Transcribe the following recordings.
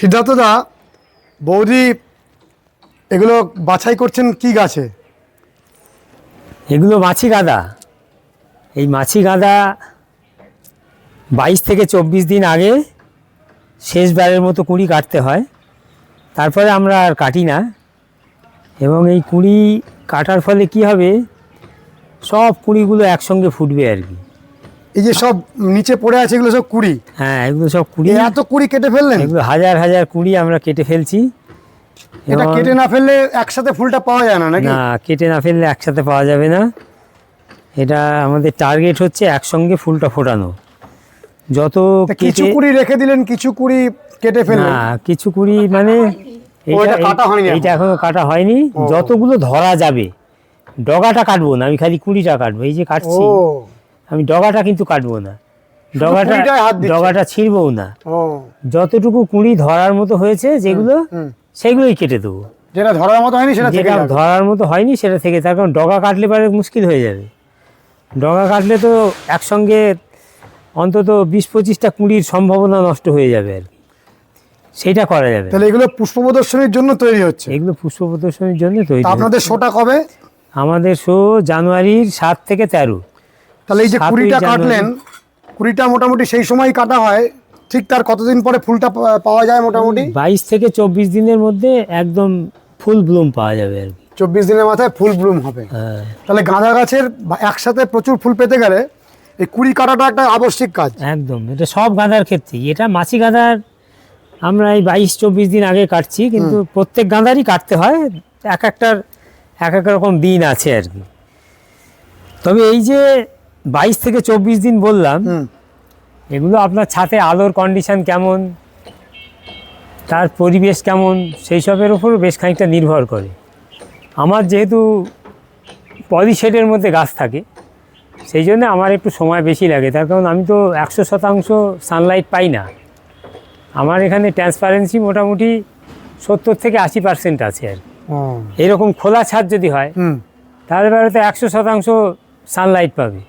সিদ্ধার্থদা, বৌদি এগুলো বাছাই করছেন কি গাছে? এগুলো মাছি গাঁদা। এই মাছি গাঁদা 22 থেকে 24 দিন আগে শেষবারের মতো কুঁড়ি কাটতে হয়, তারপরে আমরা আর কাটি না। এবং এই কুঁড়ি কাটার ফলে কি হবে, সব কুঁড়িগুলো একসঙ্গে ফুটবে আর কি। এই যে সব নিচে পড়ে আছে এগুলো সব কুড়ি? হ্যাঁ, এগুলো সব কুঁড়ি। এত কুড়ি কেটে ফেললেন? এগুলো হাজার হাজার কুঁড়ি আমরা কেটে ফেলছি। এটা কেটে না ফেললে একসাথে ফুলটা পাওয়া যায় না নাকি? না, কেটে না ফেললে একসাথে পাওয়া যাবে না। এটা আমাদের টার্গেট হচ্ছে একসঙ্গে ফুলটা ফোটানো। যত কিছু কুড়ি রেখে দিলেন, কিছু কুড়ি কেটে ফেললেন? না, কিছু কুড়ি মানে এইটা এখনো কাটা হয়নি। যতগুলো ধরা যাবে, ডগাটা কাটবো না, আমি খালি কুড়িটা কাটবো। এই যে কাটছি, আমি ডগাটা কিন্তু কাটবো না, ডগাটা ছিঁড়বও না। যতটুকু কুড়ি ধরার মতো হয়েছে যেগুলো, সেগুলোই কেটে দেবো। যেটা ধরার মতো হয়নি সেটা থেকে যাবে। ধরার মতো হয়নি সেটা থেকে, তার কারণ ডগা কাটলে পরে মুশকিল হয়ে যাবে। ডগা কাটলে তো একসঙ্গে অন্তত 20-25টা কুঁড়ির সম্ভাবনা নষ্ট হয়ে যাবে আর কি, সেটা করা যাবে। তাহলে এগুলো পুষ্প প্রদর্শনীর জন্য তৈরি হচ্ছে? এগুলো পুষ্প প্রদর্শনীর জন্য তৈরি। আপনাদের শোটা কবে? আমাদের শো জানুয়ারির 7 থেকে 13। তাহলে এই যে কুড়িটা কাটলেন, কুড়িটা মোটামুটি সেই সময় কাটা হয়, ঠিক তার কতদিন পরে ফুলটা পাওয়া যায়? মোটামুটি 22 থেকে 24 দিনের মধ্যে একদম ফুল ব্লুম পাওয়া যাবে আর কি। 24 দিনের মাথায় ফুল ব্লুম হবে। তাহলে গাঁদা গাছের একসাথে প্রচুর ফুল পেতে গেলে এই কুড়ি কাটাটা একটা আবশ্যিক কাজ। একদম, এটা সব গাঁদার ক্ষেত্রে। এটা মাছি গাঁদার আমরা এই 22-24 দিন আগে কাটছি, কিন্তু প্রত্যেক গাঁদারই কাটতে হয়। এক এক রকম দিন আছে আর কি। তবে এই যে 22 থেকে 24 দিন বললাম, এগুলো আপনার ছাদে আলোর কন্ডিশন কেমন, তার পরিবেশ কেমন, সেই সবের উপরও বেশ খানিকটা নির্ভর করে। আমার যেহেতু পলিশেডের মধ্যে গাছ থাকে, সেই জন্য আমার একটু সময় বেশি লাগে। তার কারণ আমি তো 100% সানলাইট পাই না। আমার এখানে ট্রান্সপারেন্সি মোটামুটি 70 থেকে 80% আছে আর কি। এরকম খোলা ছাদ যদি হয়, তাহলে তো 100% সানলাইট পাবে।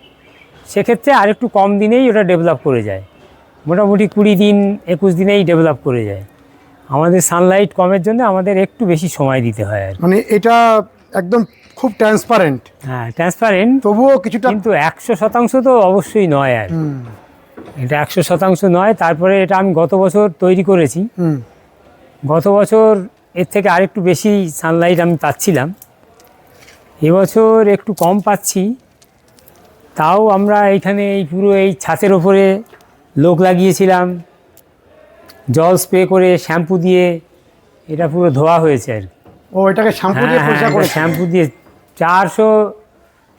সেক্ষেত্রে আরেকটু কম দিনেই ওটা ডেভেলপ করে যায়, মোটামুটি 20 দিন 21 দিনেই ডেভেলপ করে যায়। আমাদের সানলাইট কমের জন্য আমাদের একটু বেশি সময় দিতে হয় আর মানে এটা একদম খুব ট্রান্সপারেন্ট। হ্যাঁ, ট্রান্সপারেন্ট, তবুও কিছুটা, কিন্তু 100% তো অবশ্যই নয় আর। এটা 100% নয়। তারপরে এটা আমি গত বছর তৈরি করেছি। গত বছর এর থেকে আরেকটু বেশি সানলাইট আমি পাচ্ছিলাম, এবছর একটু কম পাচ্ছি। তাও আমরা এইখানে এই পুরো এই ছাদের ওপরে লোক লাগিয়েছিলাম, জল স্প্রে করে শ্যাম্পু দিয়ে এটা পুরো ধোয়া হয়েছে আর কি। এটাকে শ্যাম্পু দিয়ে পরিষ্কার করে? শ্যাম্পু দিয়ে 400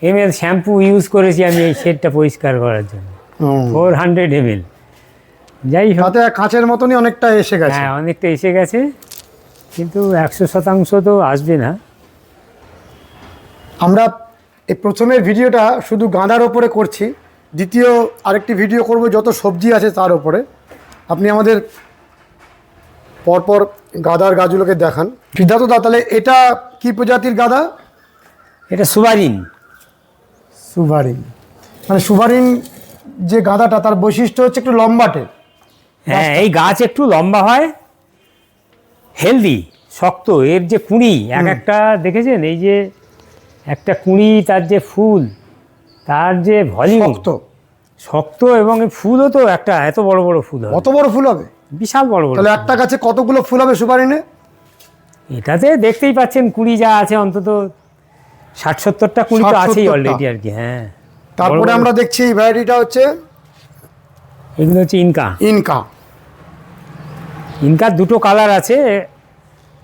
ml শ্যাম্পু ইউজ করেছি আমি এই শেডটা পরিষ্কার করার জন্য। 400 ml। যাই হোক, তাতে কাঁচের মতনই অনেকটা এসে গেছে। হ্যাঁ, অনেকটা এসে গেছে, কিন্তু 100% তো আসবে না। আমরা এই প্রথমের ভিডিওটা শুধু গাঁদার ওপরে করছি, দ্বিতীয় আরেকটি ভিডিও করব যত সবজি আছে তার ওপরে। আপনি আমাদের পরপর গাঁদার গাছগুলোকে দেখান। সিদ্ধার্থদা, তাহলে এটা কি প্রজাতির গাঁদা? এটা সুবারিন। সুবারিন মানে সুবারিন যে গাঁদাটা, তার বৈশিষ্ট্য হচ্ছে একটু লম্বাটে। হ্যাঁ, এই গাছ একটু লম্বা হয়, হেলদি, শক্ত। এর যে কুঁড়ি এক একটা দেখেছেন, এই যে একটা কুঁড়ি, তার যে ফুল, তার যে ভলিউম, শক্ত, এবং এই ফুলও তো একটা এত বড় বড় ফুল হবে। কত বড় ফুল হবে? বিশাল বড় বড়। তাহলে একটা গাছে কতগুলো ফুল হবে সুবারিনে? এটাতে দেখতেই পাচ্ছেন কুঁড়ি যা আছে, অন্তত 60-70টা কুঁড়ি তো আছেই অলরেডি আর কি। হ্যাঁ, তারপরে আমরা দেখছি এই ভ্যারাইটিটা হচ্ছে, এগুলো হচ্ছে ইনকা। ইনকার দুটো কালার আছে।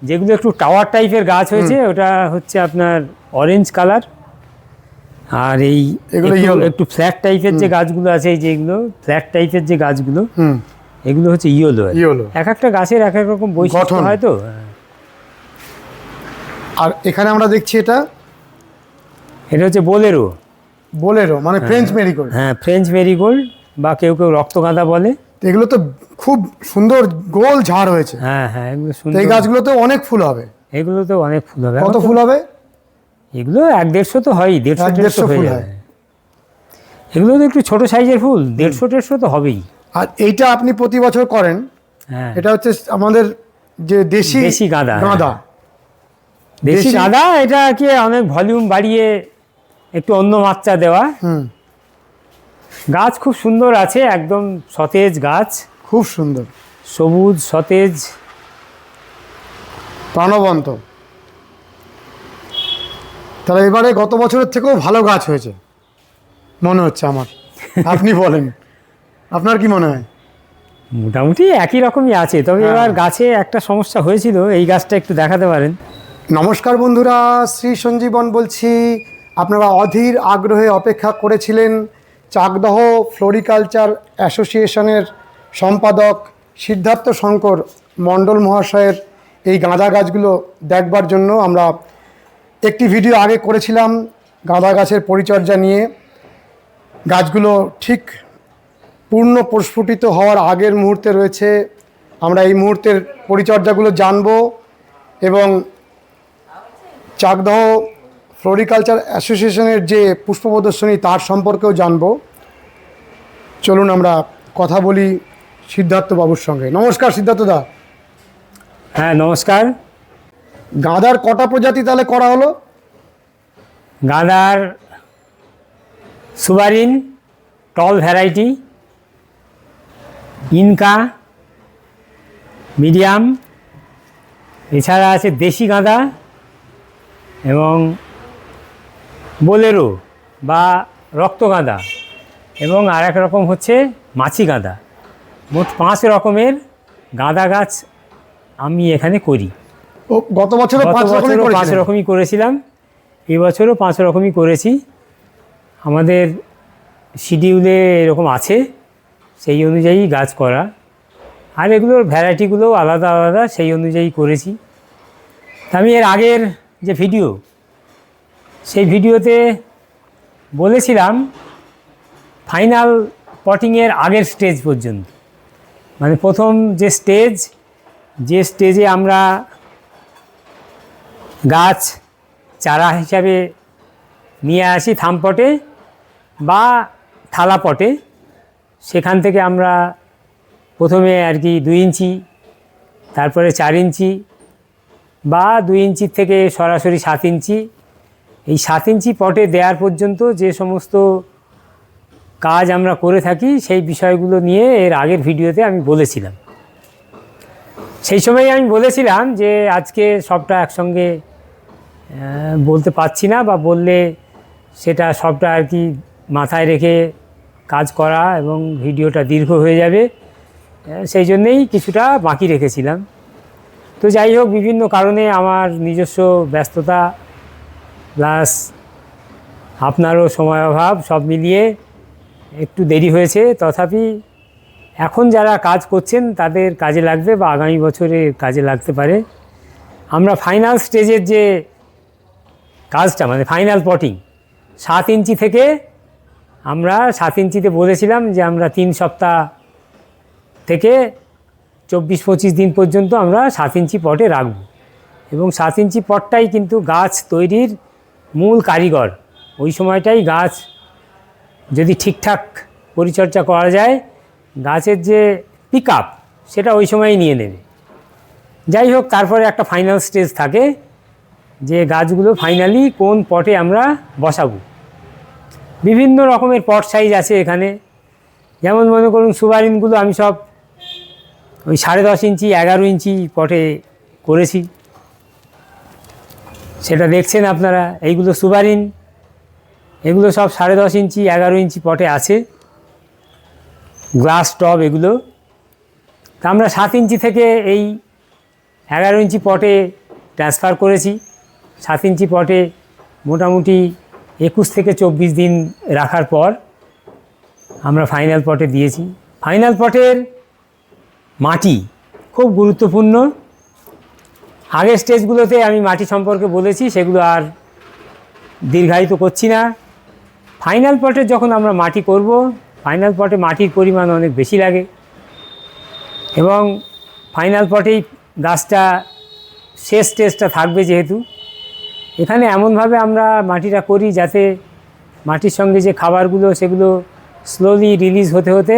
যেগুলো একটু টাওয়ার টাইপের গাছ হয়েছে, ওটা হচ্ছে আপনার অরেঞ্জ কালার। আর এই একটু ফ্ল্যাট টাইপের যে গাছগুলো আছে, এই যেগুলো ফ্ল্যাট টাইপের যে গাছগুলো, এগুলো হচ্ছে ইয়েলো। এক একটা গাছের এক এক রকম বৈশিষ্ট্য হয় তো। আর এখানে আমরা দেখছি এটা হচ্ছে বোলেরো মানে ফ্রেঞ্চ মেরিগোল্ড। হ্যাঁ, ফ্রেঞ্চ মেরিগোল্ড, বা কেউ কেউ রক্তগাঁদা বলে। এগুলো তো খুব সুন্দর গোল ঝাড় হয়েছে। হ্যাঁ, এগুলো সুন্দর। এই গাছগুলোতে অনেক ফুল হবে। এগুলোতে অনেক ফুল হবে। কত ফুল হবে? এগুলো 100-150 তো হয়ই, 150 ফুল হয়। এগুলো তো একটু ছোট সাইজের ফুল, 150-150 তো হবেই। আর এইটা আপনি প্রতি বছর করেন, হ্যাঁ এটা হচ্ছে আমাদের যে দেশি দেশি গাঁদা, গাঁদা। দেশি দেশি- গাঁদা, এটা কি অনেক ভলিউম বাড়িয়ে একটু অন্য মাত্রা দেওয়া। হুম, গাছ খুব সুন্দর আছে, একদম সতেজ গাছ, খুব সুন্দর, সবুজ সতেজ। প্রাণবন্ত। তাহলে এবারে গত বছরের থেকেও ভালো গাছ হয়েছে মনে হচ্ছে আমার। আপনি বলেন, আপনার কি মনে হয়? মোটামুটি একই রকমই আছে, তবে হ্যাঁ। এবার গাছে একটা সমস্যা হয়েছিল, এই গাছটা একটু দেখাতে পারেন। নমস্কার বন্ধুরা, শ্রী সঞ্জীবন বলছি। আপনারা অধীর আগ্রহে অপেক্ষা করেছিলেন চাকদহ ফ্লোরিকালচার অ্যাসোসিয়েশনের সম্পাদক সিদ্ধার্থ শঙ্কর মণ্ডল মহাশয়ের এই গাঁদা গাছগুলো দেখবার জন্য। আমরা একটি ভিডিও আগে করেছিলাম গাঁদা গাছের পরিচর্যা নিয়ে। গাছগুলো ঠিক পূর্ণ প্রস্ফুটিত হওয়ার আগের মুহূর্তে রয়েছে। আমরা এই মুহূর্তের পরিচর্যাগুলো জানব এবং চাকদহ ফ্লোরিকালচার অ্যাসোসিয়েশনের যে পুষ্প প্রদর্শনী তার সম্পর্কেও জানব। চলুন আমরা কথা বলি সিদ্ধার্থ বাবুর সঙ্গে। নমস্কার সিদ্ধার্থ দা। হ্যাঁ নমস্কার। গাঁদার কটা প্রজাতি তাহলে করা হলো? গাঁদার সুবারিন, টল ভ্যারাইটি, ইনকা, মিডিয়াম, এছাড়া আছে দেশি গাঁদা এবং বোলেরো বা রক্তগাঁদা, এবং আর এক রকম হচ্ছে মাছি গাঁদা। মোট 5 রকমের গাঁদা গাছ আমি এখানে করি। ও, গত বছরও গত 5 রকমের বছরও 5 করেছিলেন? রকমই করেছিলাম, এবছরও 5 রকমই করেছি। আমাদের শিডিউলে এরকম আছে, সেই অনুযায়ী গাছ করা, আর এগুলোর ভ্যারাইটিগুলোও আলাদা আলাদা, সেই অনুযায়ী করেছি। আমি এর আগের যে ভিডিও, সেই ভিডিওতে বলেছিলাম ফাইনাল পটিংয়ের আগের স্টেজ পর্যন্ত, মানে প্রথম যে স্টেজে আমরা গাছ চারা হিসাবে নিয়ে আসি থামপটে বা থালা পটে। সেখান থেকে আমরা প্রথমে আর কি 2 ইঞ্চি, তারপরে 4 ইঞ্চি বা 2 ইঞ্চির থেকে সরাসরি 7 ইঞ্চি, এই 7 ইঞ্চি পটে দেওয়ার পর্যন্ত যে সমস্ত কাজ আমরা করে থাকি সেই বিষয়গুলো নিয়ে এর আগের ভিডিওতে আমি বলেছিলাম। সেই সময় আমি বলেছিলাম যে আজকে সবটা একসঙ্গে বলতে পারছি না, বা বললে সেটা সবটা আর কি মাথায় রেখে কাজ করা এবং ভিডিওটা দীর্ঘ হয়ে যাবে, সেই জন্যেই কিছুটা বাকি রেখেছিলাম। তো যাই হোক, বিভিন্ন কারণে আমার নিজস্ব ব্যস্ততা প্লাস আপনারও সময় অভাব সব মিলিয়ে একটু দেরি হয়েছে। তথাপি এখন যারা কাজ করছেন তাদের কাজে লাগবে বা আগামী বছরে কাজে লাগতে পারে। আমরা ফাইনাল স্টেজের যে কাজটা, মানে ফাইনাল পটিং 7 ইঞ্চি থেকে, আমরা 7 ইঞ্চিতে বলেছিলাম যে আমরা 3 সপ্তাহ থেকে 24-25 দিন পর্যন্ত আমরা 7 ইঞ্চি পটে রাখব, এবং 7 ইঞ্চি পটটাই কিন্তু গাছ তৈরির মূল কারিগর। ওই সময়টাই গাছ যদি ঠিকঠাক পরিচর্যা করা যায়, গাছের যে পিক আপ সেটা ওই সময়ই নিয়ে নেবে। যাই হোক, তারপরে একটা ফাইনাল স্টেজ থাকে যে গাছগুলো ফাইনালি কোন পটে আমরা বসাবো। বিভিন্ন রকমের পট সাইজ আছে এখানে, যেমন মনে করুন সুবারিনগুলো আমি সব ওই 10.5 ইঞ্চি 11 ইঞ্চি পটে করেছি, সেটা দেখছেন আপনারা। এইগুলো সুবারিন, এগুলো সব 10.5 ইঞ্চি 11 ইঞ্চি পটে আছে, গ্লাস টব এগুলো। তা আমরা 7 ইঞ্চি থেকে এই 11 ইঞ্চি পটে ট্রান্সফার করেছি। 7 ইঞ্চি পটে মোটামুটি 21 থেকে 24 দিন রাখার পর আমরা ফাইনাল পটে দিয়েছি। ফাইনাল পটের মাটি খুব গুরুত্বপূর্ণ। আগের স্টেজগুলোতে আমি মাটি সম্পর্কে বলেছি, সেগুলো আর দীর্ঘায়িত করছি না। ফাইনাল পটে যখন আমরা মাটি করব, ফাইনাল পটে মাটির পরিমাণ অনেক বেশি লাগে, এবং ফাইনাল পটেই গাছটা শেষ স্টেজটা থাকবে। যেহেতু এখানে এমনভাবে আমরা মাটিটা করি যাতে মাটির সঙ্গে যে খাবারগুলো সেগুলো স্লোলি রিলিজ হতে হতে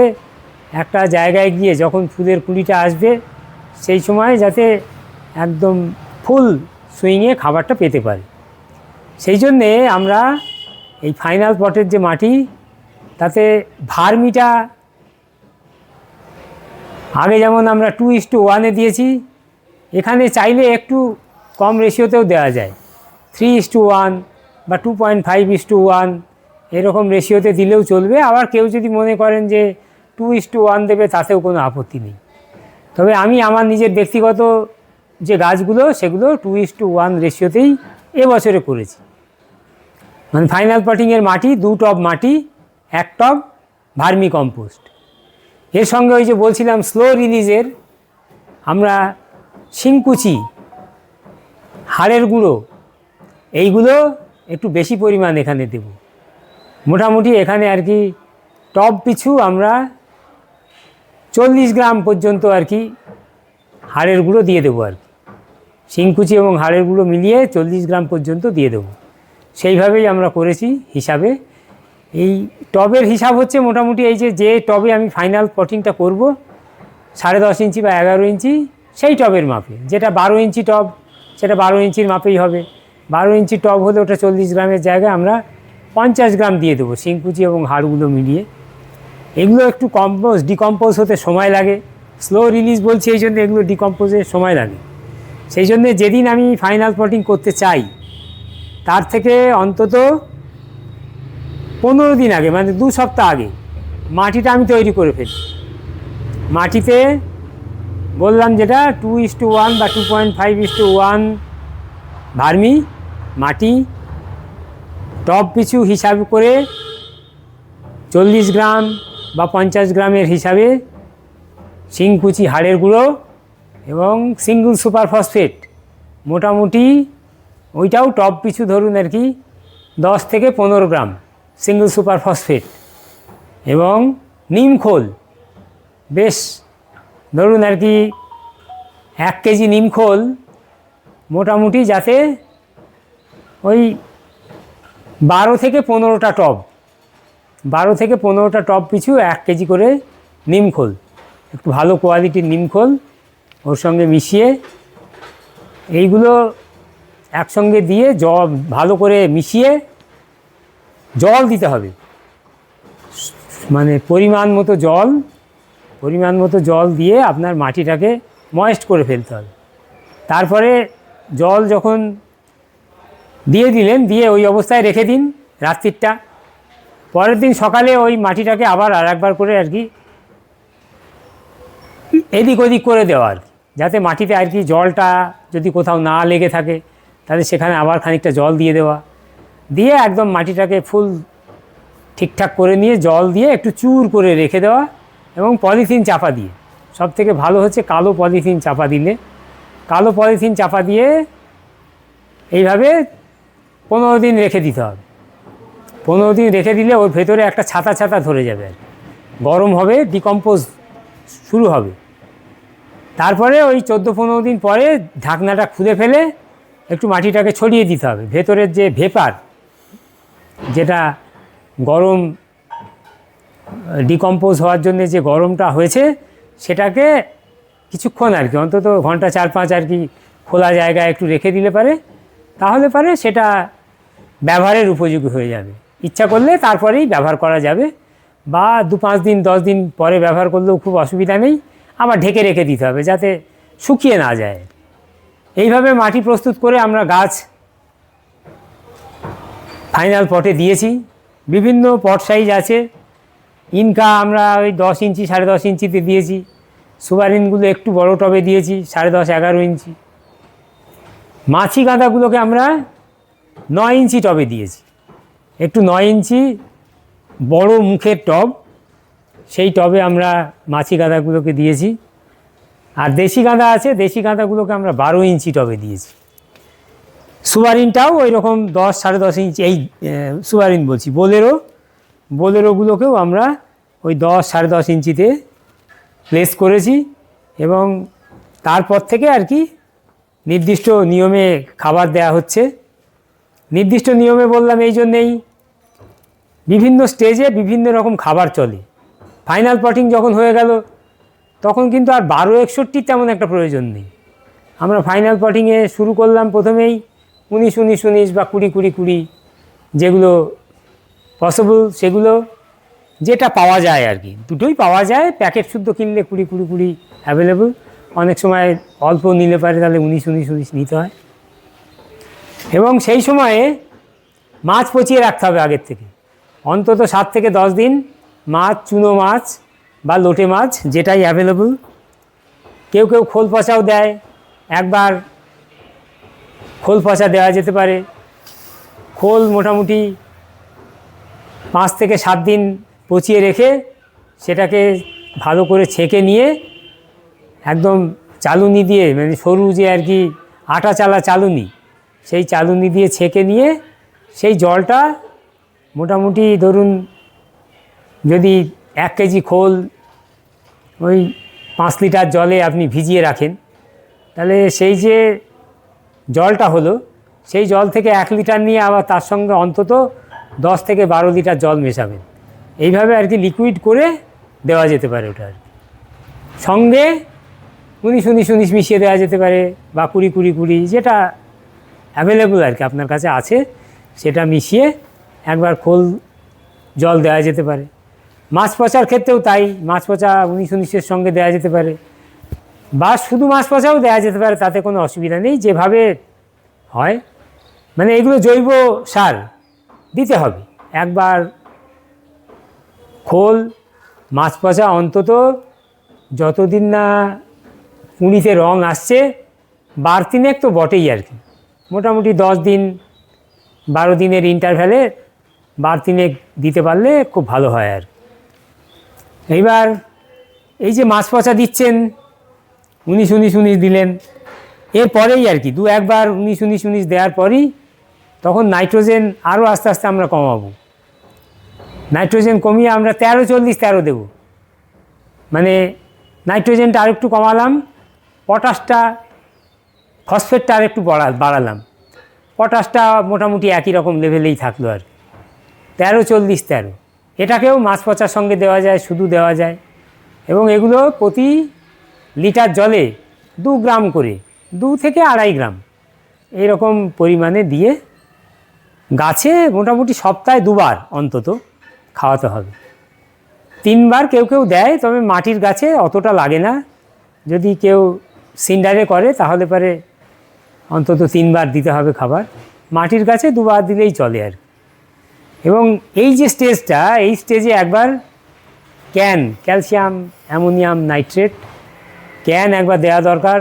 একটা জায়গায় গিয়ে যখন ফুলের কুড়িটা আসবে সেই সময় যাতে একদম ফুল সুইংয়ে খাবারটা পেতে পারে। সেই জন্যে আমরা এই ফাইনাল পটের যে মাটি তাতে ভার্মিটা আগে যেমন আমরা 2:1 দিয়েছি, এখানে চাইলে একটু কম রেশিওতেও দেওয়া যায়, 3:1 বা 2.5:1 এরকম রেশিওতে দিলেও চলবে। আবার কেউ যদি মনে করেন যে 2:1 দেবে তাতেও কোনো আপত্তি নেই। তবে আমি আমার নিজের ব্যক্তিগত যে গাছগুলো সেগুলো 2:1 রেশিওতেই এবছরে করেছি। মানে ফাইনাল পটিংয়ের মাটি 2 টব মাটি, 1 টব ভার্মি কম্পোস্ট। এর সঙ্গে ওই যে বলছিলাম স্লো রিলিজের আমরা শিংকুচি, হাড়ের গুঁড়ো এইগুলো একটু বেশি পরিমাণ এখানে দেব। মোটামুটি এখানে আর কি টব পিছু আমরা 40 গ্রাম পর্যন্ত আর কি হাড়ের গুঁড়ো দিয়ে দেবো আর কি। শিংকুচি এবং হাড়ের গুঁড়ো মিলিয়ে 40 গ্রাম পর্যন্ত দিয়ে দেবো। সেইভাবেই আমরা করেছি হিসাবে। এই টবের হিসাব হচ্ছে মোটামুটি এই যে টবে আমি ফাইনাল পটিংটা করব 10.5 ইঞ্চি বা 11 ইঞ্চি সেই টবের মাপে, যেটা 12 ইঞ্চি টব সেটা 12 ইঞ্চির মাপেই হবে। 12 ইঞ্চি টব হলে ওটা 40 গ্রামের জায়গায় আমরা 50 গ্রাম দিয়ে দেবো শিংকুচি এবং হাড়গুলো মিলিয়ে। এগুলো একটু ডিকম্পোজ হতে সময় লাগে, স্লো রিলিজ বলছি এই জন্য এগুলো ডিকম্পোজের সময় লাগে। সেই জন্যে যেদিন আমি ফাইনাল পটিং করতে চাই তার থেকে অন্তত 15 দিন আগে, মানে 2 সপ্তাহ আগে মাটিটা আমি তৈরি করে ফেলি। মাটিতে বললাম যেটা 2:1 বা 2.5:1 ভার্মি মাটি, টব পিছু হিসাব করে 40 গ্রাম বা 50 গ্রামের হিসাবে শিংকুচি হাড়ের গুঁড়ো এবং সিঙ্গল সুপার ফসফেট, মোটামুটি ওইটাও টব পিছু ধরুন আর কি 10 থেকে 15 গ্রাম সিঙ্গল সুপার ফসফেট, এবং নিমখোল বেশ ধরুন আর কি 1 কেজি নিমখোল মোটামুটি যাতে ওই 12 থেকে 15টা টব, 12 থেকে 15টা টব পিছু 1 কেজি করে নিমখোল, একটু ভালো কোয়ালিটির নিমখোল ওর সঙ্গে মিশিয়ে এইগুলো একসঙ্গে দিয়ে ভালো করে মিশিয়ে জল দিতে হবে। মানে পরিমাণ মতো জল দিয়ে আপনার মাটিটাকে ময়েস্ট করে ফেলতে হবে। তারপরে জল যখন দিয়ে দিলেন, দিয়ে ওই অবস্থায় রেখে দিন রাত্রিটা। পরের দিন সকালে ওই মাটিটাকে আবার আরেকবার করে আর কি এদিক ওদিক করে দেওয়া আর কি, যাতে মাটিতে আর কি জলটা যদি কোথাও না লেগে থাকে তাহলে সেখানে আবার খানিকটা জল দিয়ে দেওয়া, দিয়ে একদম মাটিটাকে ফুল ঠিকঠাক করে নিয়ে জল দিয়ে একটু চুর করে রেখে দেওয়া, এবং পলিথিন চাপা দিয়ে, সবথেকে ভালো হচ্ছে কালো পলিথিন চাপা দিলে। কালো পলিথিন চাপা দিয়ে এইভাবে 15 দিন রেখে দিতে হবে। 15 দিন রেখে দিলে ওর ভেতরে একটা ছাতা ধরে যাবে আর গরম হবে, ডিকম্পোজ শুরু হবে। তারপরে ওই 14-15 দিন পরে ঢাকনাটা খুলে ফেলে একটু মাটিটাকে ছড়িয়ে দিতে হবে। ভেতরের যে ভেপার, যেটা গরম ডিকম্পোজ হওয়ার জন্য যে গরমটা হয়েছে সেটাকে কিছুক্ষণ আর কি অন্তত ঘন্টা 4-5 আর কি খোলা জায়গায় একটু রেখে দিলে তাহলে সেটা ব্যবহারের উপযোগী হয়ে যাবে। ইচ্ছা করলে তারপরেই ব্যবহার করা যাবে, বা 2-5 দিন 10 দিন পরে ব্যবহার করলেও খুব অসুবিধা নেই। আবার ঢেকে রেখে দিতে হবে যাতে শুকিয়ে না যায়। এইভাবে মাটি প্রস্তুত করে আমরা গাছ ফাইনাল পটে দিয়েছি। বিভিন্ন পট সাইজ আছে। ইনকা আমরা ওই 10 ইঞ্চি 10.5 ইঞ্চিতে দিয়েছি। সুবারিনগুলো একটু বড় টবে দিয়েছি 10.5-11 ইঞ্চি। মাছি গাঁদাগুলোকে আমরা 9 ইঞ্চি টবে দিয়েছি। একটু 9 ইঞ্চি বড় মুখের টব, সেই টবে আমরা মাছি গাঁদাগুলোকে দিয়েছি। আর দেশি গাঁদা আছে, দেশি গাঁদাগুলোকে আমরা 12 ইঞ্চি টবে দিয়েছি। সুবারিনটাও ওই রকম 10-10.5 ইঞ্চি, এই সুবারিন বলছি বোলেরোগুলোকেও আমরা ওই 10-10.5 ইঞ্চিতে প্লেস করেছি। এবং তারপর থেকে আর কি নির্দিষ্ট নিয়মে খাবার দেয়া হচ্ছে। নির্দিষ্ট নিয়মে বললাম এই জন্যেই বিভিন্ন স্টেজে বিভিন্ন রকম খাবার চলে। ফাইনাল পটিং যখন হয়ে গেল তখন কিন্তু আর 12-61 তেমন একটা প্রয়োজন নেই। আমরা ফাইনাল পটিংয়ে শুরু করলাম প্রথমেই 19-19-19 বা 20-20-20 যেগুলো পসিবল, সেগুলো যেটা পাওয়া যায় আর কি, দুটোই পাওয়া যায়। প্যাকেট শুদ্ধ কিনলে 20-20-20 অ্যাভেলেবল, অনেক সময় অল্প নিলে পারে তাহলে 19-19-19 নিতে হয়। এবং সেই সময়ে মাছ পচিয়ে রাখতে হবে আগের থেকে, অন্তত 7 থেকে 10 দিন মাছ, চুনো মাছ বা লোটে মাছ যেটাই অ্যাভেলেবল। কেউ কেউ খোল পচাও দেয়, একবার খোল পচা দেওয়া যেতে পারে। খোল মোটামুটি 5 থেকে 7 দিন পচিয়ে রেখে সেটাকে ভালো করে ছেঁকে নিয়ে একদম চালুনি দিয়ে, মানে সরু যে আর কি আটা চালা চালুনি, সেই চালুনি দিয়ে ছেঁকে নিয়ে সেই জলটা মোটামুটি ধরুন যদি 1 কেজি খোল ওই 5 লিটার জলে আপনি ভিজিয়ে রাখেন, তাহলে সেই যে জলটা হলো সেই জল থেকে 1 লিটার নিয়ে আবার তার সঙ্গে অন্তত 10 থেকে 12 লিটার জল মেশাবেন। এইভাবে আর কি লিকুইড করে দেওয়া যেতে পারে ওটা আর কি। সঙ্গে 19-19-19 মিশিয়ে দেওয়া যেতে পারে বা 20-20-20 যেটা অ্যাভেলেবল আর কি আপনার কাছে আছে সেটা মিশিয়ে একবার খোল জল দেওয়া যেতে পারে। মাছ পচার ক্ষেত্রেও তাই, মাছ পচা 19-19-এর সঙ্গে দেওয়া যেতে পারে বা শুধু মাছ পচাও দেওয়া যেতে পারে, তাতে কোনো অসুবিধা নেই। যেভাবে হয় মানে এগুলো জৈব সার দিতে হবে। একবার খোল, মাছ পচা অন্তত যতদিন না কুঁড়িতে রং আসছে, 12 তো বটেই আর কি, মোটামুটি 10 দিন 12 দিনের ইন্টারভ্যালে 12 দিতে পারলে খুব ভালো হয় আর। এইবার এই যে মাছ পচা দিচ্ছেন 19-19-19 দিলেন, এরপরেই আর কি 2-1 19-19-19 দেওয়ার পরই তখন নাইট্রোজেন আরও আস্তে আস্তে আমরা কমাবো। নাইট্রোজেন কমিয়ে আমরা 13-40-13 দেবো, মানে নাইট্রোজেনটা আরেকটু কমালাম, পটাশটা ফসফেটটা আরেকটু বাড়ালাম, পটাশটা মোটামুটি একই রকম লেভেলেই থাকলো আর 13-40-13। এটাকেও মাছ পচার সঙ্গে দেওয়া যায়, শুধু দেওয়া যায়। এবং এগুলো প্রতি লিটার জলে 2 গ্রাম করে, 2 থেকে 2.5 গ্রাম এইরকম পরিমাণে দিয়ে গাছে মোটামুটি সপ্তাহে 2 বার অন্তত খাওয়াতে হবে। 3 বার কেউ কেউ দেয়, তবে মাটির গাছে অতটা লাগে না। যদি কেউ সিন্ডারে করে তাহলে পরে অন্তত 3 বার দিতে হবে খাবার, মাটির গাছে 2 বার দিলেই চলে আর। এবং এই যে স্টেজটা, এই স্টেজে একবার ক্যালসিয়াম অ্যামোনিয়াম নাইট্রেট একবার দেওয়া দরকার।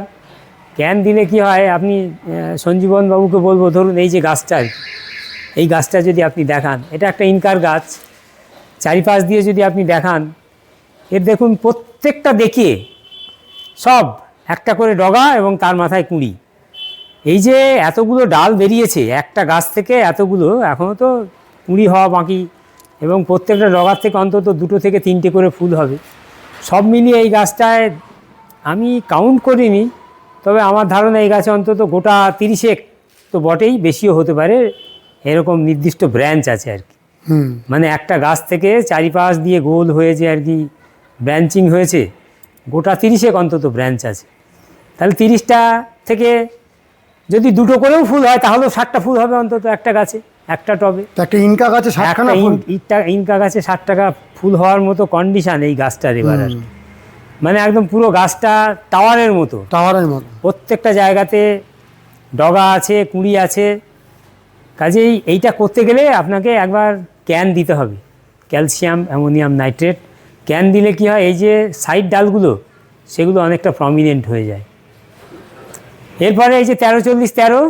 দিলে কি হয়, আপনি সঞ্জীবন বাবুকে বলবো, ধরুন এই যে গাছটা, এই গাছটা যদি আপনি দেখান, এটা একটা ইনকার গাছ, চারিপাশ দিয়ে যদি আপনি দেখান, এর দেখুন প্রত্যেকটা দেখিয়ে সব একটা করে ডগা এবং তার মাথায় কুঁড়ি। এই যে এতগুলো ডাল বেরিয়েছে একটা গাছ থেকে, এতগুলো এখনও তো কুঁড়ি হওয়া বাকি, এবং প্রত্যেকটা ডগার থেকে অন্তত 2 থেকে 3টে করে ফুল হবে। সব মিলিয়ে এই গাছটায় আমি কাউন্ট করিনি, তবে আমার ধারণা এই গাছে অন্তত গোটা 30 তো বটেই, বেশিও হতে পারে, এরকম নির্দিষ্ট ব্রাঞ্চ আছে আর কি। মানে একটা গাছ থেকে চারিপাশ দিয়ে গোল হয়ে যে আর কি ব্রাঞ্চিং হয়েছে, গোটা 30 অন্তত ব্রাঞ্চ আছে। তাহলে 30টা থেকে যদি 2টো করেও ফুল হয় তাহলেও 60টা ফুল হবে অন্তত একটা গাছে, একটা টবে। একটা ইনকা গাছে 60খানা ফুল, ইনকা গাছে 60 টাকা ফুল হওয়ার মতো কন্ডিশন এই গাছটার এবার আর কি। মানে একদম পুরো গাছটা টাওয়ারের মতো, প্রত্যেকটা জায়গাতে ডগা আছে, কুঁড়ি আছে। কাজেই এইটা করতে গেলে আপনাকে একবার দিতে হবে, ক্যালসিয়াম অ্যামোনিয়াম নাইট্রেট। দিলে কি হয়, এই যে সাইড ডালগুলো সেগুলো অনেকটা প্রমিনেন্ট হয়ে যায়। এরপরে এই যে 13-40-13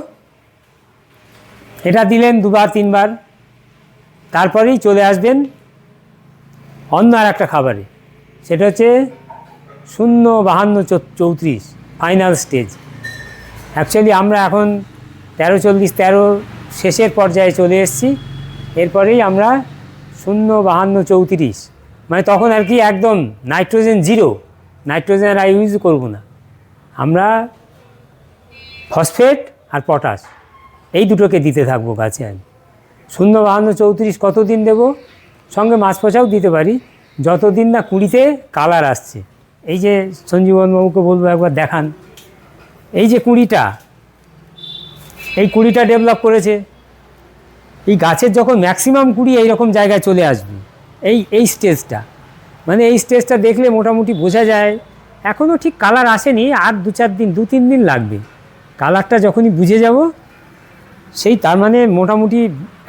এটা দিলেন 2-3 বার, তারপরেই চলে আসবেন অন্য আর একটা খাবারে, সেটা হচ্ছে 0-52-34 ফাইনাল স্টেজ। অ্যাকচুয়ালি আমরা এখন 13-40-13 শেষের পর্যায়ে চলে এসেছি। এরপরেই আমরা 0-52-34, মানে তখন আর কি একদম নাইট্রোজেন 0, নাইট্রোজেন আর ইউজ করব না আমরা, ফসফেট আর পটাশ এই দুটোকে দিতে থাকবো গাছে। আমি 0-52-34 কতদিন দেব, সঙ্গে মাছ পচাও দিতে পারি, যতদিন না কুড়িতে কালার আসছে। এই যে সঞ্জীবনবাবুকে বলবো একবার দেখান, এই যে কুড়িটা, এই কুড়িটা ডেভেলপ করেছে। এই গাছের যখন ম্যাক্সিমাম কুড়ি এইরকম জায়গায় চলে আসবে, এই স্টেজটা, মানে এই স্টেজটা দেখলে মোটামুটি বোঝা যায় এখনও ঠিক কালার আসেনি, আর 2-3 দিন লাগবে। কালারটা যখনই বুঝে যাব, সেই তার মানে মোটামুটি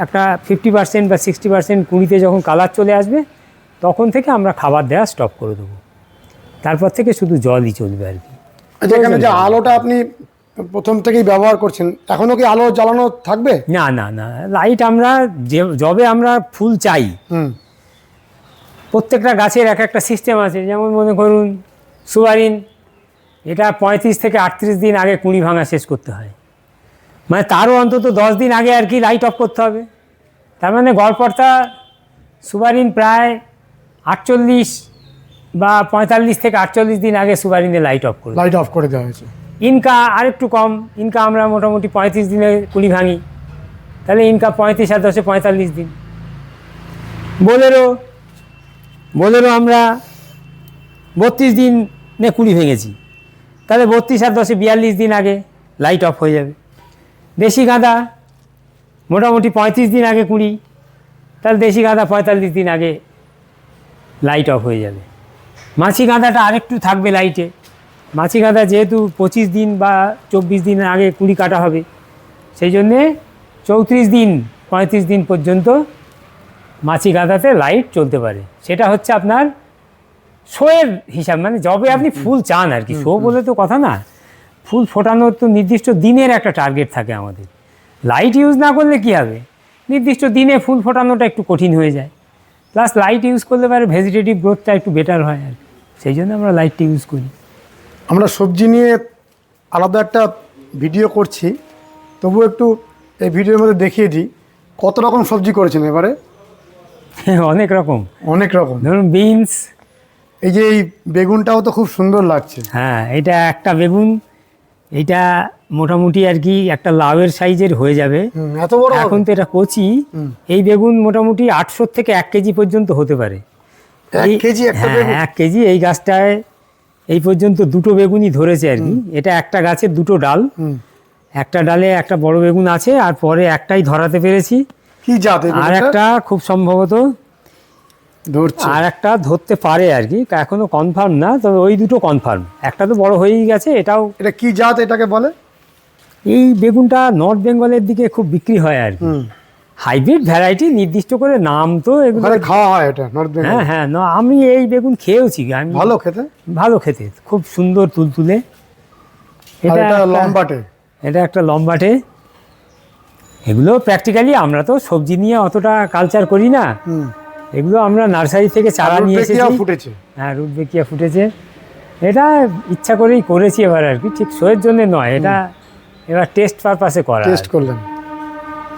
একটা 50% বা 60% কুড়িতে যখন কালার চলে আসবে, তখন থেকে আমরা খাবার দেওয়া স্টপ করে দেবো। তারপর থেকে শুধু জলই চলবে আর কি। আচ্ছা, এখানে যে আলোটা আপনি প্রথম থেকেই ব্যবহার করছেন, এখনো কি আলো জ্বালানো থাকবে? না না না, লাইট আমরা যবে আমরা ফুল চাই, প্রত্যেকটা গাছের এক একটা সিস্টেম আছে। যেমন মনে করুন সুবারিন, এটা 35 থেকে 38 দিন আগে কুঁড়ি ভাঙা শেষ করতে হয়, মানে তারও অন্তত 10 দিন আগে আর কি লাইট অফ করতে হবে। তার মানে গড়পড়তা সুবারিন প্রায় 48 বা 45 থেকে 48 দিন আগে সুবারিনে লাইট অফ করে লাইট অফ করে দেওয়া হয়েছে। ইনকা আরেকটু কম, ইনকা আমরা মোটামুটি 35 দিনে কুড়ি ভাঙি, তাহলে ইনকা 35 আর 10 45 দিন। বোলেরো আমরা 32 দিনে কুড়ি ভেঙেছি, তাহলে 32 আর 10 42 দিন আগে লাইট অফ হয়ে যাবে। দেশি গাঁদা মোটামুটি 35 দিন আগে কুড়ি, তাহলে দেশি গাঁদা 45 দিন আগে লাইট অফ হয়ে যাবে। মাছি গাঁদাটা আরেকটু থাকবে লাইটে। মাছি গাঁদা যেহেতু 25 দিন বা 24 দিন আগে কুড়ি কাটা হবে, সেই জন্যে 34 দিন 35 দিন পর্যন্ত মাছি গাঁদাতে লাইট চলতে পারে। সেটা হচ্ছে আপনার শোয়ের হিসাব, মানে যবে আপনি ফুল চান আর কি। শো বলে তো কথা না, ফুল ফোটানোর তো নির্দিষ্ট দিনের একটা টার্গেট থাকে আমাদের। লাইট ইউজ না করলে কি হবে, নির্দিষ্ট দিনে ফুল ফোটানোটা একটু কঠিন হয়ে যায়। প্লাস লাইট ইউজ করলে পারে ভেজিটেটিভ গ্রোথটা একটু বেটার হয় আর কি, সেই জন্য আমরা লাইটটা ইউজ করি। আমরা সবজি নিয়ে আলাদা একটা ভিডিও করছি, তবু একটু এই ভিডিওর মধ্যে দেখিয়ে দিই কত রকম সবজি করেছেন এবারে। অনেক রকম, অনেক রকম। ধরুন বিনস, এই যে এই বেগুনটাও তো খুব সুন্দর লাগছে। হ্যাঁ এটা একটা বেগুন, এইটা মোটামুটি আর কি একটা লাউয়ের সাইজের হয়ে যাবে। এত বড় এখন তো এটা কচি। এই বেগুন মোটামুটি 800 থেকে 1 কেজি পর্যন্ত হতে পারে। 1 কেজি একটা হ্যাঁ বেগুন? 1 কেজি। এই গাছটায় এই পর্যন্ত 2টো বেগুনই ধরেছে আর কি। এটা একটা গাছের 2টো ডাল, একটা ডালে একটা বড় বেগুন আছে, আর পরে একটাই ধরাতে পেরেছি। কি জাত এই আর বেগুনটা? একটা খুব সম্ভবত ধরছে। আর একটা ধরতে পারে আর কি, এখনো কনফার্ম না, তবে ওই দুটো কনফার্ম। একটা তো বড় হয়েই গেছে। এটাও, এটা কি জাত এটাকে বলে? এই বেগুনটা নর্থ বেঙ্গলের দিকে খুব বিক্রি হয় আর কি। হাইব্রিড ভ্যারাইটি, নির্দিষ্ট করে নাম তো এগুলো। ওখানে খাওয়া হয় এটা নর্থ বেঙ্গল? হ্যাঁ হ্যাঁ, আমি এই বেগুন খেয়েওছি। আমি ভালো খেতে? ভালো খেতে, খুব সুন্দর তুলতুলে। আর এটা একটা- লম্বাটে? এটা একটা লম্বাটে। এগুলো প্র্যাকটিক্যালি আমরা তো সবজি নিয়ে অতটা কালচার করি না, এগুলো আমরা নার্সারি থেকে চারা নিয়ে এসেছি। রুটবেকিয়া ফুটেছে? হ্যাঁ রুটবেকিয়া ফুটেছে। এটা ইচ্ছা করেই করেছি এবার আর কি, ঠিক শোয়ের জন্য নয়, এটা এবার টেস্ট পারপাসে করা। টেস্ট করলেন।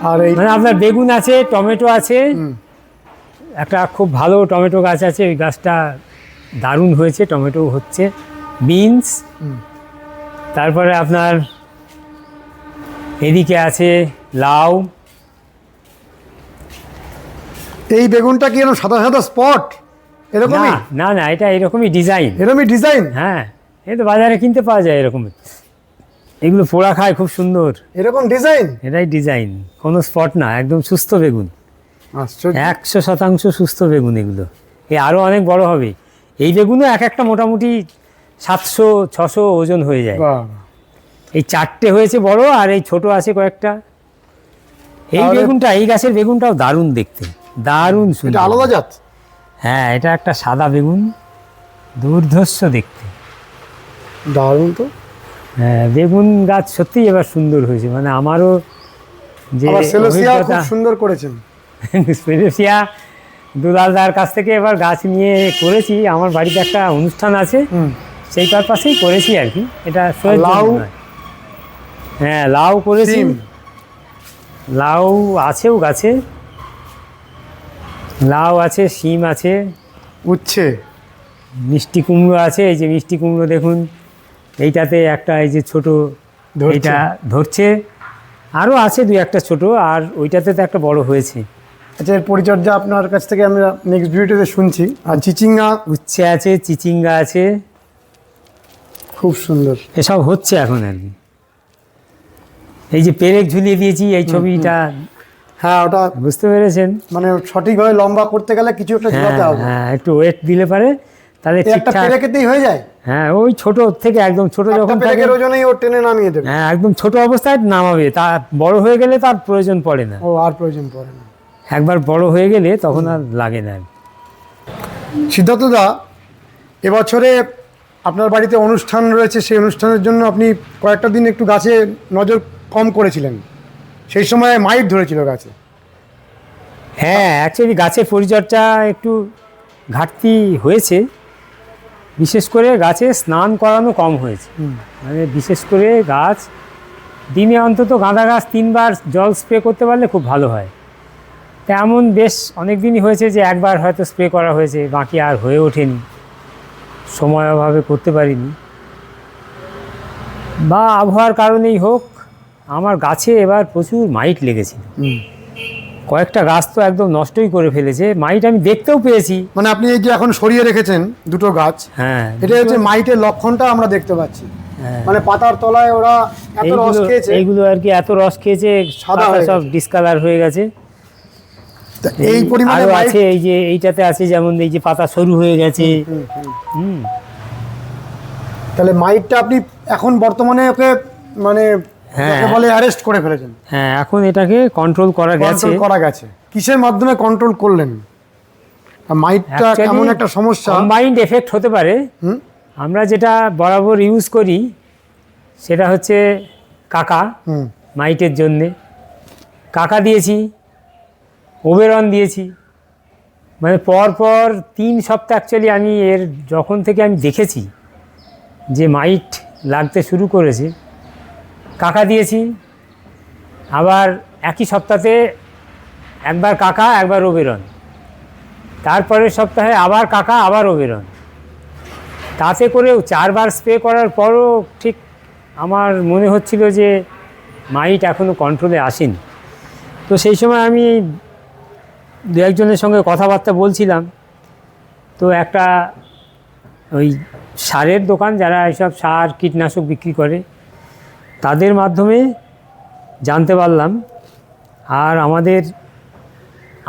আর এই মানে আপনার বেগুন আছে, টমেটো আছে, একটা খুব ভালো টমেটো গাছ আছে, ওই গাছটা দারুণ হয়েছে, টমেটো হচ্ছে। বিনস, তারপরে আপনার এদিকে আছে লাউ। এই বেগুনটা কি এরকম সাদা সাদা স্পট এরকমই? না না না, এটা এরকমই ডিজাইন। এরকমই ডিজাইন? হ্যাঁ, এই তো বাজারে কিনতে পাওয়া যায় এরকম। এগুলো পোড়া খায় খুব সুন্দর। এরকম ডিজাইন? এটাই ডিজাইন, কোনো স্পট না, একদম সুস্থ বেগুন, আশ্চর্য। 100% সুস্থ বেগুন এগুলো। এ আরও অনেক বড় হবে। এই বেগুনও এক একটা মোটামুটি 700-600 ওজন হয়ে যায়। বাহ, এই 4টে হয়েছে বড়, আর এই ছোট আছে কয়েকটা। এই তাহলে- বেগুনটা, এই গাছের বেগুনটাও দারুণ দেখতে, দারুণ এটা সুন্দর। আলাদা জাত? হ্যাঁ, এটা একটা সাদা বেগুন, দুর্ধর্ষ দেখতে। দারুণ তো। হ্যাঁ, বেগুন গাছ সত্যিই এবার সুন্দর হয়েছে, মানে আমারও যে আবার সেলোসিয়া খুব অভিজ্ঞতা। সুন্দর করেছেন। সেলোসিয়া দুলালদার কাছ থেকে এবার গাছ নিয়ে করেছি। আমার বাড়িতে একটা অনুষ্ঠান আছে, সেই পারপাসেই করেছি আর কি। এটা শোয়ের জন্য লাউ? নয়। হ্যাঁ, লাউ করেছি। সিম? লাউ আছেও গাছে, লাউ আছে, শিম আছে, উচ্ছে? মিষ্টি কুমড়ো আছে। এই যে মিষ্টি কুমড়ো দেখুন, এইটাতে একটা, এই যে ছোট, ধরছে? এইটা ধরছে। আরও আছে 2-1টা ছোট, আর ওইটাতে তো একটা বড় হয়েছে। আচ্ছা, এর পরিচর্যা আপনার কাছ থেকে আমরা নেক্সট ভিডিওতে শুনছি। আর চিচিঙ্গা উচ্ছে আছে, চিচিঙ্গা আছে, খুব সুন্দর। এসব হচ্ছে এখন আর কি। এই যে পেরেক ঝুলিয়ে দিয়েছি, এই ছবিটা হ্যাঁ, ওটা বুঝতে পেরেছেন? মানে সঠিকভাবে লম্বা করতে গেলে কিছু একটা ঝুলাতে হ্যাঁ হবে। হ্যাঁ, একটু ওয়েট দিলে পারে তাহলে এই একটা ঠিকঠাক। পেরেকেতেই হয়ে যায়। হ্যাঁ, ওই ছোট থেকে একদম ছোট একটা যখন থাকে, পেরেকের ওজনেই ও টেনে নামিয়ে দেবে। হ্যাঁ একদম ছোট অবস্থায় নামাবে, তা বড় হয়ে গেলে তার প্রয়োজন পড়ে না। ও আর প্রয়োজন পড়ে না। একবার বড় হয়ে গেলে তখন আর লাগে না। সিদ্ধার্থদা, এবছরে আপনার বাড়িতে অনুষ্ঠান রয়েছে, সেই অনুষ্ঠানের জন্য আপনি কয়েকটা দিন একটু গাছে নজর কম করেছিলেন, সেই সময় মাইট ধরেছিল গাছে। হ্যাঁ, অ্যাকচুয়ালি গাছের পরিচর্যা একটু ঘাটতি হয়েছে, বিশেষ করে গাছে স্নান করানো কম হয়েছে। মানে বিশেষ করে গাছ দিনে অন্তত গাঁদা গাছ 3 বার জল স্প্রে করতে পারলে খুব ভালো হয়। তেমন বেশ অনেক দিনই হয়েছে যে একবার হয়তো স্প্রে করা হয়েছে, বাকি আর হয়ে ওঠেনি, সময় অভাবে করতে পারিনি, বা আবহাওয়ার কারণেই হোক আমার গাছে এবার প্রচুর মাইট লেগেছিল। কয়েকটা গাছ তো একদম নষ্টই করে ফেলেছে, মাইট আমি দেখতেও পেয়েছি। মানে আপনি এই যে এখন সরিয়ে রেখেছেন দুটো গাছ, হ্যাঁ, এটা হচ্ছে মাইটের লক্ষণটা আমরা দেখতে পাচ্ছি। হ্যাঁ। মানে পাতার তলায় ওরা এত রস খেয়েছে, এইগুলো আর কি এত রস খেয়েছে, সাদা পাতা হয়ে সব ডিসকালার হয়ে গেছে। তা এই পরিমাণে আরো মাইট আছে, এই যে এইটাতে আছে, যেমন এই যে পাতা সরু হয়ে গেছে। হুম। তাহলে মাইটটা আপনি এখন বর্তমানে ওকে মানে হ্যাঁ। যাকে বলে অ্যারেস্ট করে ফেলেছেন, হ্যাঁ, এখন এটাকে কন্ট্রোল করা গেছে। কন্ট্রোল করা গেছে। কিসের মাধ্যমে কন্ট্রোল করলেন? মাইটটা কেমন একটা সমস্যা, কম্বাইন্ড এফেক্ট হতে পারে। হুম, আমরা যেটা বরাবর ইউজ করি সেটা হচ্ছে কাকা, হুম, মাইটের জন্যে কাকা দিয়েছি, ওবেরন দিয়েছি। মানে পর পর 3 সপ্তাহ অ্যাকচুয়ালি আমি এর যখন থেকে আমি দেখেছি যে মাইট লাগতে শুরু করেছে, কাকা দিয়েছি। আবার একই সপ্তাহে একবার কাকা একবার ওবেরন, তারপরের সপ্তাহে আবার কাকা আবার ওবেরন। তাতে করেও 4 বার স্প্রে করার পরও ঠিক আমার মনে হচ্ছিল যে মাইট এখনও কন্ট্রোলে আসেনি। তো সেই সময় আমি 2-1 জনের সঙ্গে কথাবার্তা বলছিলাম। তো একটা ওই সারের দোকান, যারা এইসব সার কীটনাশক বিক্রি করে, তাদের মাধ্যমে জানতে পারলাম। আর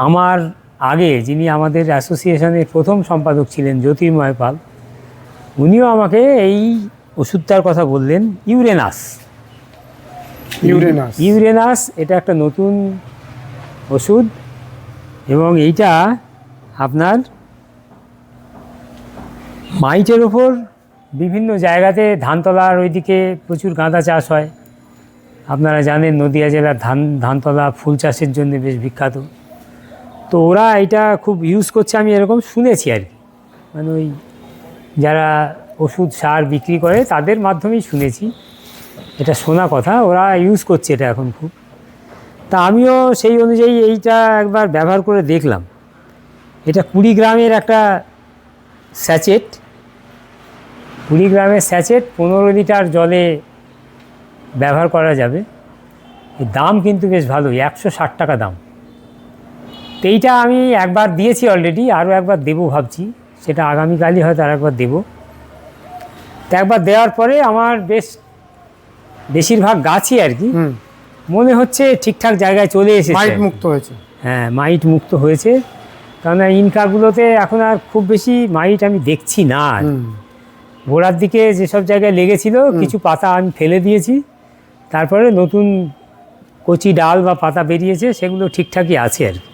আমার আগে যিনি আমাদের অ্যাসোসিয়েশনের প্রথম সম্পাদক ছিলেন, জ্যোতির্ময় পাল, উনিও আমাকে এই ওষুধটার কথা বললেন, ইউরেনাস। ইউরেনাস এটা একটা নতুন ওষুধ, এবং এইটা আপনার মাইটের ওপর বিভিন্ন জায়গাতে, ধানতলার ওইদিকে প্রচুর গাঁদা চাষ হয়, আপনারা জানেন নদিয়া জেলার ধানতলা ফুল চাষের জন্য বেশ বিখ্যাত। তো ওরা এটা খুব ইউজ করছে, আমি এরকম শুনেছি আর কি। মানে ওই যারা ওষুধ সার বিক্রি করে তাদের মাধ্যমেই শুনেছি, এটা শোনা কথা, ওরা ইউজ করছে এটা এখন খুব। তা আমিও সেই অনুযায়ী এইটা একবার ব্যবহার করে দেখলাম। এটা 20 গ্রামের একটা স্যাচেট, 20 গ্রামের স্যাচেট 15 লিটার জলে ব্যবহার করা যাবে। এর দাম কিন্তু বেশ ভালোই, 160 টাকা দাম। তো এইটা আমি একবার দিয়েছি অলরেডি, আরও একবার দেবো ভাবছি, সেটা আগামীকালই হয়তো আর একবার দেবো। তো একবার দেওয়ার পরে আমার বেশিরভাগ গাছই আর কি মনে হচ্ছে ঠিকঠাক জায়গায় চলে এসেছে, মাইট মুক্ত হয়েছে। হ্যাঁ, মাইট মুক্ত হয়েছে। কারণ ইনকাগুলোতে এখন আর খুব বেশি মাইট আমি দেখছি না। গোড়ার দিকে যেসব জায়গায় লেগেছিল কিছু পাতা আমি ফেলে দিয়েছি, তারপরে নতুন কচি ডাল বা পাতা বেরিয়েছে, সেগুলো ঠিকঠাকই আছে আর কি।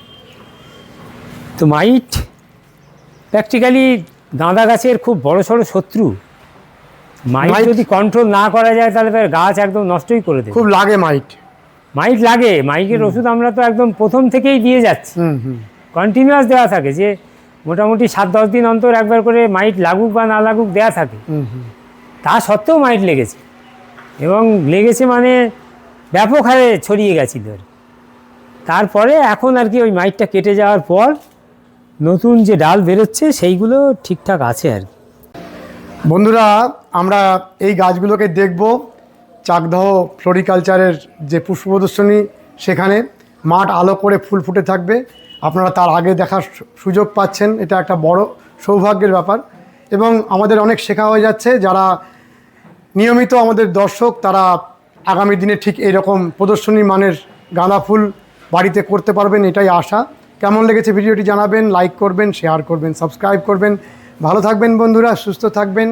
তো মাইট প্র্যাকটিক্যালি গাঁদা গাছের খুব বড়সড় শত্রু। মাইট যদি কন্ট্রোল না করা যায় তাহলে গাছ একদম নষ্টই করে দেবে। খুব লাগে মাইট লাগে। মাইটের ওষুধ আমরা তো একদম প্রথম থেকেই দিয়ে যাচ্ছি, কন্টিনিউয়াস দেওয়া থাকে, যে মোটামুটি 7-10 দিন অন্তর একবার করে মাইট লাগুক বা না লাগুক দেওয়া থাকে। তা সত্ত্বেও মাইট লেগেছে, এবং লেগেছে মানে ব্যাপক হারে ছড়িয়ে গেছিল। তারপরে এখন আর কি ওই মাইটটা কেটে যাওয়ার পর নতুন যে ডাল বেরোচ্ছে সেইগুলো ঠিকঠাক আছে আর কি। বন্ধুরা, আমরা এই গাছগুলোকে দেখব চাকদহ ফ্লোরিকালচারের যে পুষ্প প্রদর্শনী, সেখানে মাঠ আলো করে ফুল ফুটে থাকবে। আপনারা তার আগে দেখার সুযোগ পাচ্ছেন, এটা একটা বড় সৌভাগ্যের ব্যাপার। এবং আমাদের অনেক শেখা হয়ে যাচ্ছে, যারা নিয়মিত আমাদের দর্শক তারা আগামী দিনে ঠিক এইরকম প্রদর্শনী মানের গাঁদা ফুল বাড়িতে করতে পারবেন, এটাই আশা। কেমন লেগেছে ভিডিওটি জানাবেন, লাইক করবেন, শেয়ার করবেন, সাবস্ক্রাইব করবেন। ভালো থাকবেন বন্ধুরা, সুস্থ থাকবেন,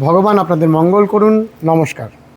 ভগবান আপনাদের মঙ্গল করুন। নমস্কার।